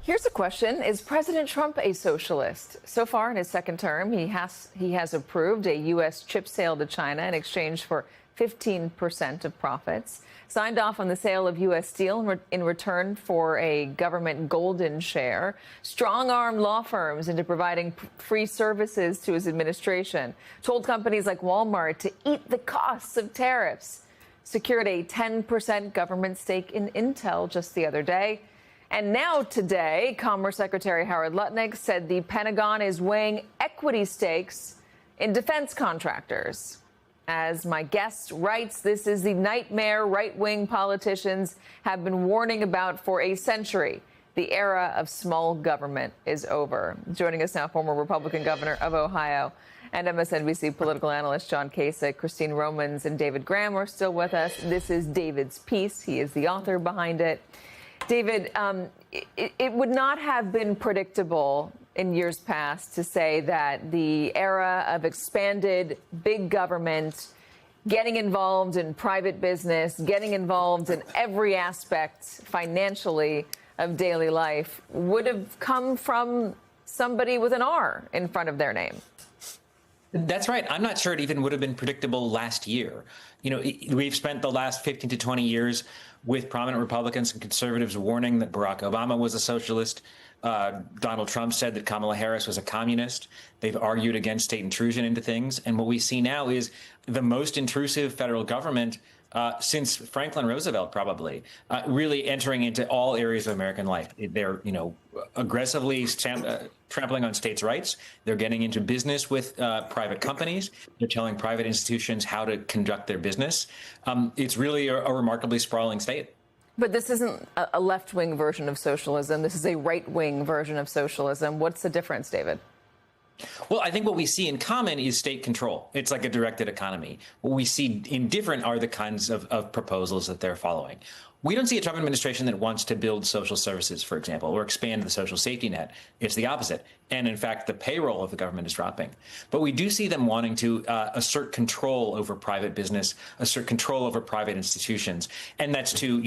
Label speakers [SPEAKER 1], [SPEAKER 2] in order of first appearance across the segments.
[SPEAKER 1] Here's a question. Is President Trump a socialist? So far in his second term, he has approved a U.S. chip sale to China in exchange for 15% of profits, signed off on the sale of U.S. Steel in return for a government golden share, strong-armed law firms into providing free services to his administration, told companies like Walmart to eat the costs of tariffs, secured a 10% government stake in Intel just the other day. And now today, Commerce Secretary Howard Lutnick said the Pentagon is weighing equity stakes in defense contractors. As my guest writes, this is the nightmare right-wing politicians have been warning about for a century. The era of small government is over. Joining us now, former Republican governor of Ohio and MSNBC political analyst John Kasich, Christine Romans, and David Graham are still with us. This is David's piece. He is the author behind it. David, it would not have been predictable in years past to say that the era of expanded big government, getting involved in private business, getting involved in every aspect financially of daily life would have come from somebody with an R in front of their name.
[SPEAKER 2] That's right. I'm not sure it even would have been predictable last year. You know, we've spent the last 15 to 20 years with prominent Republicans and conservatives warning that Barack Obama was a socialist. Donald Trump said that Kamala Harris was a communist. They've argued against state intrusion into things. And what we see now is the most intrusive federal government since Franklin Roosevelt, probably, really entering into all areas of American life. They're, aggressively trampling on states' rights. They're getting into business with private companies. They're telling private institutions how to conduct their business. It's really a remarkably sprawling state.
[SPEAKER 1] But this isn't a left-wing version of socialism. This is a right-wing version of socialism. What's the difference, David?
[SPEAKER 2] Well, I think what we see in common is state control. It's like a directed economy. What we see indifferent are the kinds of proposals that they're following. We don't see a Trump administration that wants to build social services, for example, or expand the social safety net. It's the opposite. And in fact, the payroll of the government is dropping. But we do see them wanting to assert control over private business, assert control over private institutions. And that's to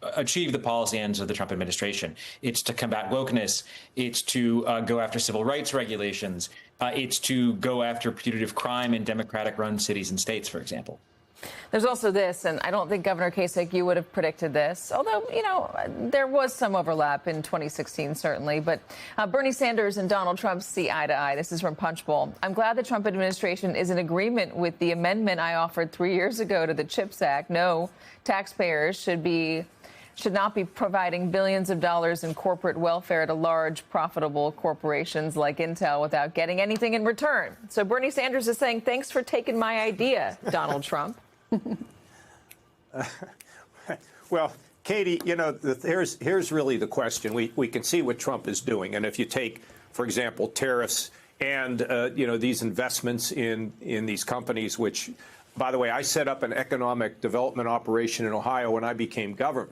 [SPEAKER 2] achieve the policy ends of the Trump administration. It's to combat wokeness. It's to go after civil rights regulations. It's to go after putative crime in Democratic-run cities and states, for example.
[SPEAKER 1] There's also this, and I don't think, Governor Kasich, you would have predicted this, although, there was some overlap in 2016, certainly. But Bernie Sanders and Donald Trump see eye to eye. This is from Punchbowl. I'm glad the Trump administration is in agreement with the amendment I offered 3 years ago to the CHIPS Act. No, taxpayers should not be providing billions of dollars in corporate welfare to large, profitable corporations like Intel without getting anything in return. So Bernie Sanders is saying, thanks for taking my idea, Donald Trump.
[SPEAKER 3] Well, Katie, here's really the question. We can see what Trump is doing. And if you take, for example, tariffs and, these investments in these companies, which, by the way, I set up an economic development operation in Ohio when I became governor.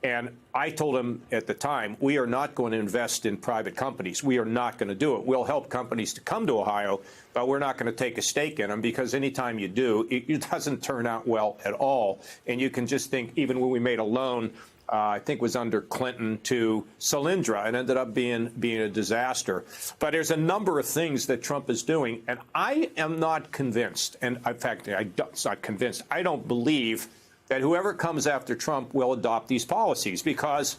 [SPEAKER 3] And I told him at the time, we are not going to invest in private companies. We are not going to do it. We'll help companies to come to Ohio, but we're not going to take a stake in them, because anytime you do, it doesn't turn out well at all. And you can just think, even when we made a loan, I think it was under Clinton, to Solyndra, and ended up being a disaster. But there's a number of things that Trump is doing, and I am not convinced. And in fact, it's not convinced. I don't believe that whoever comes after Trump will adopt these policies, because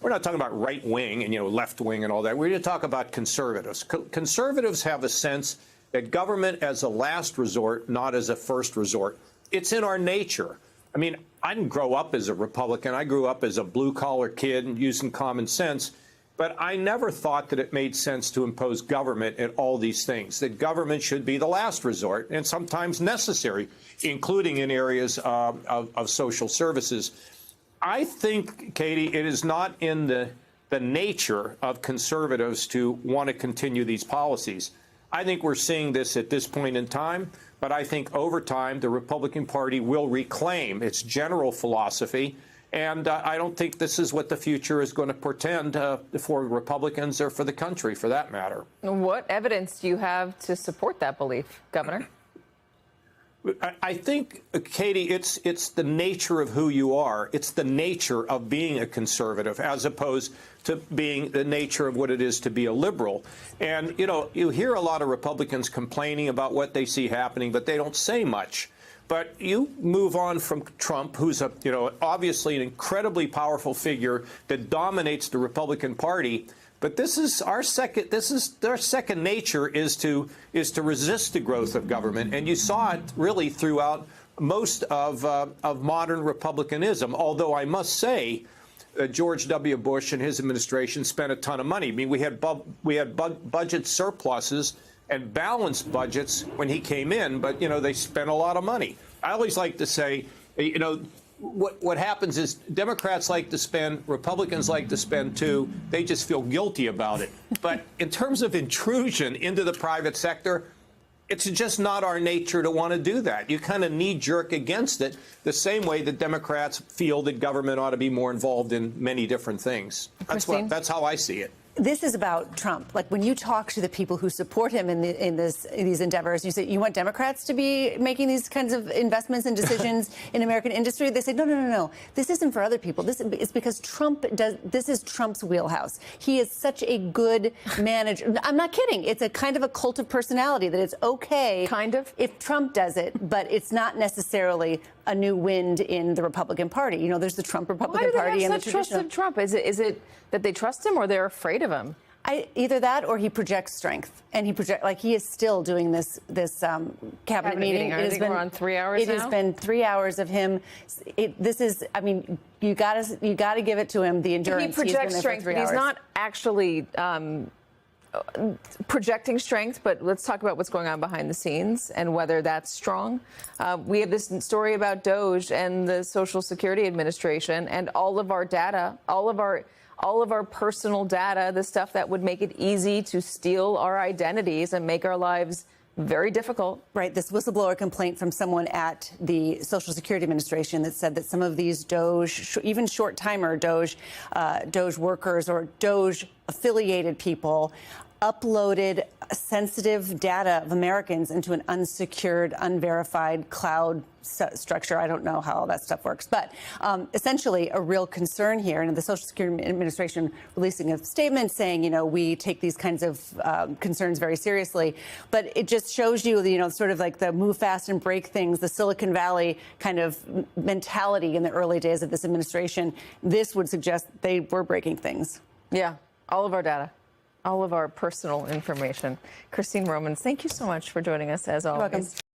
[SPEAKER 3] we're not talking about right wing and left wing and all that. We're going to talk about conservatives. Conservatives have a sense that government as a last resort, not as a first resort. It's in our nature. I mean, I didn't grow up as a Republican. I grew up as a blue collar kid and using common sense. But I never thought that it made sense to impose government at all these things, that government should be the last resort and sometimes necessary, including in areas of social services. I think, Katie, it is not in the nature of conservatives to want to continue these policies. I think we're seeing this at this point in time, but I think over time the Republican Party will reclaim its general philosophy. And I don't think this is what the future is going to portend for Republicans or for the country, for that matter.
[SPEAKER 1] What evidence do you have to support that belief, Governor?
[SPEAKER 3] I think, Katie, it's the nature of who you are. It's the nature of being a conservative as opposed to being the nature of what it is to be a liberal. And, you hear a lot of Republicans complaining about what they see happening, but they don't say much. But you move on from Trump, who's obviously an incredibly powerful figure that dominates the Republican Party. But this is our second nature is to resist the growth of government, and you saw it really throughout most of modern republicanism. Although I must say, George W. Bush and his administration spent a ton of money. I mean, we had budget surpluses and balanced budgets when he came in, but they spent a lot of money. I always like to say, What happens is Democrats like to spend, Republicans like to spend too. They just feel guilty about it. But in terms of intrusion into the private sector, it's just not our nature to want to do that. You kind of knee-jerk against it the same way that Democrats feel that government ought to be more involved in many different things. That's how I see it.
[SPEAKER 4] This is about Trump. Like, when you talk to the people who support him in these endeavors, you say, you want Democrats to be making these kinds of investments and decisions in American industry? They say, no. This isn't for other people. This is because Trump does. This is Trump's wheelhouse. He is such a good manager. I'm not kidding. It's a kind of a cult of personality that it's okay.
[SPEAKER 1] Kind of.
[SPEAKER 4] If Trump does it, but it's not necessarily a new wind in the Republican Party. There's the Trump Republican Party and the traditional.
[SPEAKER 1] Why do they have such trust in Trump? Is it that they trust him or they're afraid of him?
[SPEAKER 4] Either that or he projects strength, and he is still doing this cabinet meeting.
[SPEAKER 1] I think we're on 3 hours now.
[SPEAKER 4] It has been 3 hours of him. You got to give it to him, the endurance.
[SPEAKER 1] He projects strength, but he's not actually projecting strength. But let's talk about what's going on behind the scenes and whether that's strong. We have this story about DOJ and the Social Security Administration and all of our data, all of our personal data, the stuff that would make it easy to steal our identities and make our lives very difficult.
[SPEAKER 4] Right. This whistleblower complaint from someone at the Social Security Administration that said that some of these DOJ, even short-timer DOJ workers or DOJ affiliated people uploaded sensitive data of Americans into an unsecured, unverified cloud structure. I don't know how all that stuff works, but essentially a real concern here. And the Social Security Administration releasing a statement saying, we take these kinds of concerns very seriously. But it just shows you, sort of like the move fast and break things, the Silicon Valley kind of mentality in the early days of this administration. This would suggest they were breaking things.
[SPEAKER 1] Yeah, all of our data. All of our personal information. Christine Romans, thank you so much for joining us, as always.
[SPEAKER 4] You're welcome.